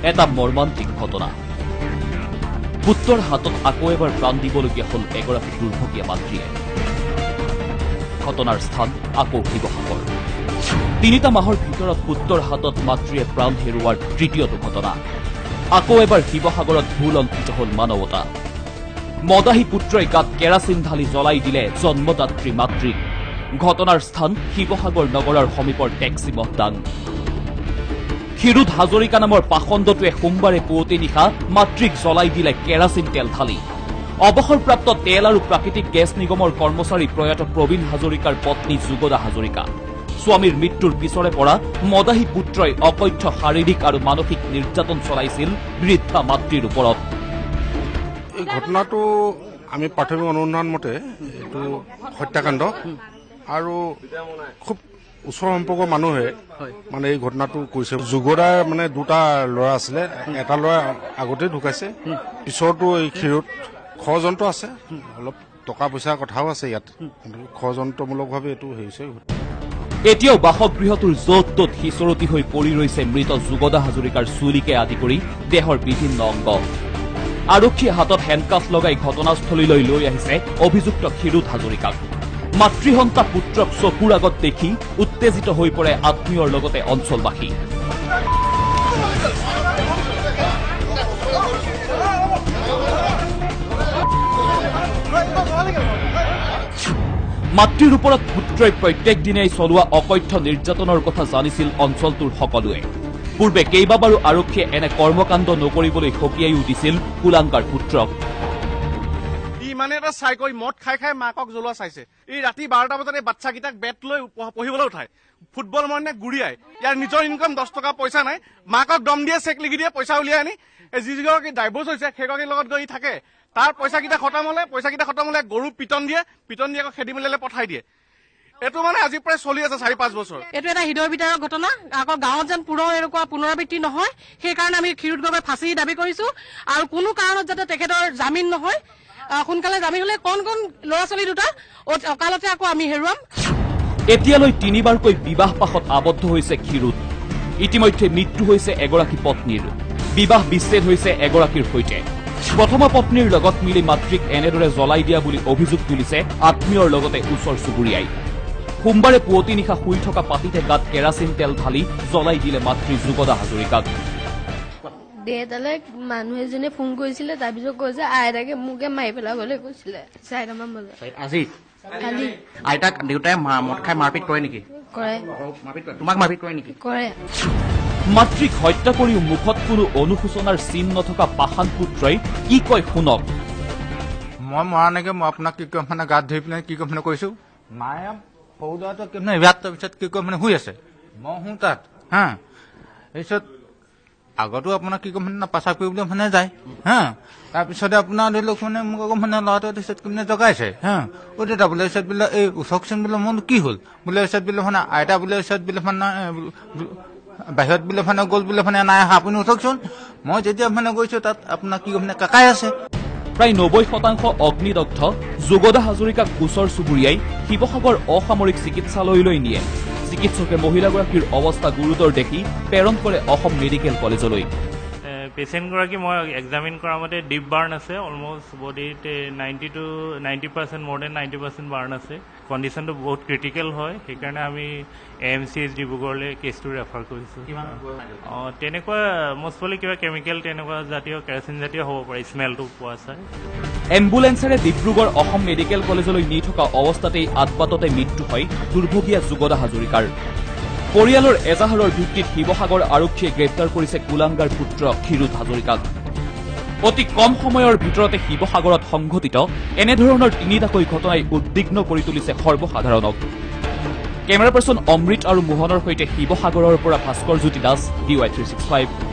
এটা মৰ্মান্তিক ঘটনা পুত্ৰৰ হাতত আকৌ এবাৰ প্ৰাণ দিবলগীয়া হল এগৰাকী দুৰ্ভগীয়া মাতৃয়ে ঘটনাৰ স্থান আকৌ শিৱসাগৰ ৩টা মাহৰ ভিতৰত পুত্ৰৰ হাতত মাতৃয়ে প্ৰাণ হেৰুওৱাৰ তৃতীয়টো ঘটনা আকৌ এবাৰ শিৱসাগৰত ভুল অংকিত হল মানৱতা মদাহী পুত্ৰই গাত কেৰাচিন ঢালি জ্বলাই দিলে জন্মদাত্ৰী মাতৃক ঘটনাৰ স্থান শিৱসাগৰ নগৰৰ সমীপৰ টেক্সি মহদান ক্ষীৰোদ হাজৰিকা নামৰ পাখণ্ডটোৱে সোমবাৰে পুৱতি নিশা মাতৃক জ্বলাই দিলে কেৰাচিন তেল ঢালি অৱসৰপ্ৰাপ্ত তেল আৰু প্ৰাকৃতিক গেছ নিগমৰ কৰ্মচাৰী প্ৰয়াত প্ৰবীণ হাজৰিকাৰ পত্নী যুগদা হাজৰিকা স্বামীৰ মৃত্যুৰ পিছৰে পৰা মদাহী পুত্ৰই অকথ্য শাৰীৰিক আৰু মানসিক নিৰ্যাতন চলাইছিল বৃদ্ধা মাতৃৰ ওপৰত এই ঘটনাটো আমি প্ৰাথমিক অনুসন্ধান মতে এইটো হত্যাকাণ্ড আৰু খুব ওচৰ সম্পৰ্কৰ মানুহে মানে এই ঘটনাটো কৰিছে যুগদাৰ মানে দুটা ল'ৰা আছিলে এটা ল'ৰা আগতে ঢুকাইছে পিছৰটো এই ক্ষীৰোদ ষড়যন্ত্ৰ আছে অলপ টকা পইচাৰ কথাও আছে ইয়াত ষড়যন্ত্ৰমূলকভাৱে এইটো হৈছে এতিয়াও বাসগৃহটোৰ য'ত ত'ত সিঁচৰতি হৈ পৰি ৰৈছে মৃত যুগদা হাজৰিকাৰ চুলিকে আদি কৰি দেহৰ বিভিন্ন অংগ আৰক্ষীয়ে হাতত হেণ্ডকাফ লগাই ঘটনাস্থলীলৈ লৈ আহিছে অভিযুক্ত ক্ষীৰোদ হাজৰিকাক মাতৃহন্তা পুত্ৰক চকুৰ আগত দেখি উত্তেজিত হৈ পৰে আত্মীয়ৰ লগতে অঞ্চলবাসী মাতৃৰ ওপৰত পুত্ৰই প্ৰত্যেক দিনাই চলোৱা অকথ্য নিৰ্যাতনৰ কথা জানিছিল অঞ্চলটোৰ সকলোৱে পূৰ্বে কেইবাবাৰো আৰক্ষীয়ে এনে কৰ্মকাণ্ড নকৰিবলৈ সকীয়াইও দিছিল কুলাংগাৰ পুত্ৰক মানে এটা চাই কৰি মদ খাই খাই মাকক জ্বলোৱা চাইছে এই ৰাতি 12টা বজাত এই বাচ্চাকেইটাক বেট লৈ পঢ়িবলৈ উঠায় ফুটবল মৰণে গুৰিয়াই ইয়াৰ নিজৰ ইনকাম 10 টকা পইচা নাই মাকক দম দিয়ে চেক লিখি দিয়ে পইচা উলিয়াই আনি যিগৰাকী ডাইভৰ্চ হৈছে সেইগৰাকীৰ লগত গৈ থাকে তাৰ পইচাকেইটা খতম হলে গৰু পিটন দিয়ে আকৌ খেদি মেলিলে পঠাই দিয়ে এইটো মানে আজি প্ৰায় চলি আছে 4-5 বছৰ এইটো এটা হৃদয় বিদাৰক ঘটনা আকৌ গাঁৱত যেন এনেকুৱা পুনৰাবৃত্তি নহয় সেইকাৰণে আমি ক্ষীৰোদ গগৈৰ ফাঁচি দাবী কৰিছো আৰু কোনো কাৰণত যাতে তেখেতৰ জামিন নহয় সোনকালে জামিন হলে কোন ল'ৰা ছোৱালী দুটা অকালতে আকৌ আমি হেৰুৱাম এতিয়ালৈ 3বাৰকৈ বিবাহ পাশত আবদ্ধ হৈছে ক্ষীৰোদ ইতিমধ্যে মৃত্যু হৈছে এগৰাকী পত্নীৰ বিবাহ বিচ্ছেদ হৈছে এগৰাকীৰ সৈতে প্ৰথমা পত্নীৰ লগত মিলি মাতৃক এনেদৰে জ্বলাই দিয়া বুলি অভিযোগ তুলিছে আত্মীয়ৰ লগতে ওচৰ চুবুৰীয়াই সোমবাৰে পুৱতি নিশা শুই থকা পাতিতে গাত কেৰাচিন তেল ঢালি জ্বলাই দিলে মাতৃ যুগদা হাজৰিকাক দেহতালে মানুহ এজনে ফোন কৰিছিলে তাৰপিছত কৈছে আইতাকে মোকে মাৰি পেলাবলৈ কৈছিলে 4টামান বজাত আজি কালি আইতাক দেউতাই মদ খাই মাৰপিট কৰে নেকি কৰে তোমাক মাৰপিট কৰে নেকি কৰে মাতৃক হত্যা কৰিও মুখত কোনো অনুশোচনাৰ চিন নথকা পাষাণ পুত্ৰই কি কয় শুনক মই মৰা নাকি মই আপোনাক কি কম মানে গাত ধৰি পেলাই কি কম মানে কৈছো মায়ে সৰু ল'ৰাটো কি মানে ইয়াত তাৰপিছত কি কম মানে শুই আছে মই শুওঁ তাত হা তাৰপিছত আগতো আপোনাক কি কম মানে পাচাব কৰিবলৈ মানে যায় হা তাৰপিছতে আপোনাৰ ধৰি লওক মানে মোক আকৌ মানে ল'ৰাটোৱে তাৰপিছত মানে জগাইছে হা অ' দেউতা বোলে পিছত বোলে এই উচকচোন বোলে মোৰ কি হ'ল বোলে পিছত বোলে মানে আইতা বোলে পিছত বোলে মানে বাহিৰত বোলে মানে গ'ল বোলে মানে নাই অহা আপুনি উঠকচোন মই যেতিয়া মানে গৈছো তাত আপোনাৰ কি মানে কাকাই আছে প্ৰায় 90% অগ্নিদগ্ধ যুগদা হাজৰিকাক ওচৰ চুবুৰীয়াই শিৱসাগৰ অসামৰিক চিকিৎসালয়লৈ নিয়ে চিকিৎসকে মহিলাগৰাকীৰ অৱস্থা গুৰুতৰ দেখি প্ৰেৰণ কৰে অসম মেডিকেল কলেজলৈ পেচেণ্টগৰাকী মই এক্সামিন কৰা মতে ডিপ বাৰ্ণ আছে অলমষ্ট বডিত 90% মোৰ দেন 90% বাৰ্ণ আছে কণ্ডিশ্যনটো বহুত ক্ৰিটিকেল হয় সেইকাৰণে আমি AMCH ডিব্ৰুগড়লৈ কেছটো ৰেফাৰ কৰিছোঁ তেনেকুৱা মষ্ট প্ৰবলি কিবা কেমিকেল তেনেকুৱা জাতীয় কেৰাচিন জাতীয় হ'ব পাৰে স্মেলটো পোৱা যায় এম্বুলেন্সেৰে ডিব্ৰুগড় অসম মেডিকেল কলেজলৈ নি থকা অৱস্থাতেই আতবাততে মৃত্যু হয় দুৰ্ভগীয়া যুগদা হাজৰিকাৰ পৰিয়ালৰ এজাহাৰৰ ভিত্তিত শিৱসাগৰ আৰক্ষীয়ে গ্ৰেপ্তাৰ কৰিছে কুলাংগাৰ পুত্ৰ ক্ষীৰোদ হাজৰিকাক অতি কম সময়ৰ ভিতৰতে শিৱসাগৰত সংঘটিত এনেধৰণৰ 3টাকৈ ঘটনাই উদ্বিগ্ন কৰি তুলিছে সৰ্বসাধাৰণক কেমেৰা পাৰ্চন অমৃত আৰু মোহনৰ সৈতে শিৱসাগৰৰ পৰা ভাস্কৰ জ্যোতি দাস DY365